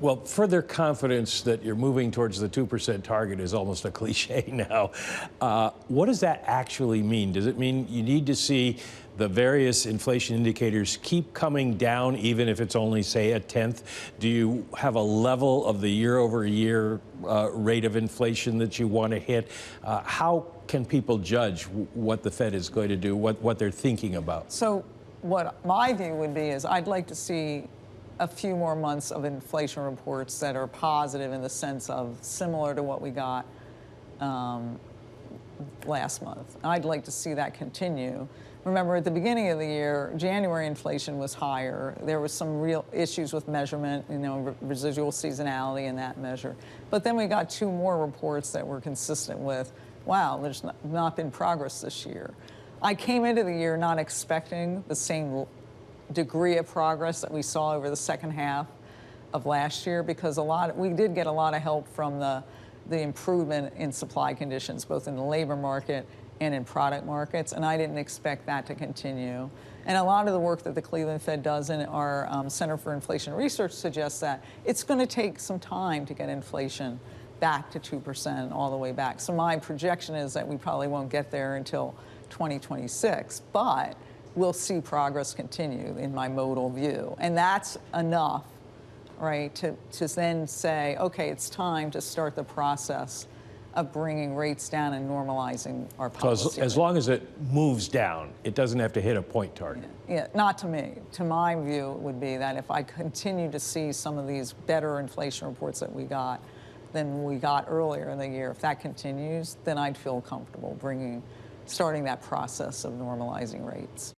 Well, further confidence that you're moving towards the 2% target is almost a cliche now. What does that actually mean? Does it mean you need to see the various inflation indicators keep coming down, even if it's only, say, a tenth? Do you have a level of the year-over-year rate of inflation that you want to hit? How can people judge what the Fed is going to do, what they're thinking about? So what my view would be is I'd like to see a few more months of inflation reports that are positive in the sense of similar to what we got last month. I'd like to see that continue. Remember, at the beginning of the year, January inflation was higher. There was some real issues with measurement, residual seasonality in that measure. But then we got two more reports that were consistent with, wow, there's not been progress this year. I came into the year not expecting the same degree of progress that we saw over the second half of last year, because we did get a lot of help from the improvement in supply conditions, both in the labor market and in product markets, and I didn't expect that to continue. And a lot of the work that the Cleveland Fed does in our Center for Inflation Research suggests that it's going to take some time to get inflation back to 2%, all the way back. So my projection is that we probably won't get there until 2026, but we'll see progress continue in my modal view. And that's enough, right, to then say, okay, it's time to start the process of bringing rates down and normalizing our policy. So as long as it moves down, it doesn't have to hit a point target. Yeah, not to me. To my view, it would be that if I continue to see some of these better inflation reports that we got than we got earlier in the year, if that continues, then I'd feel comfortable starting that process of normalizing rates.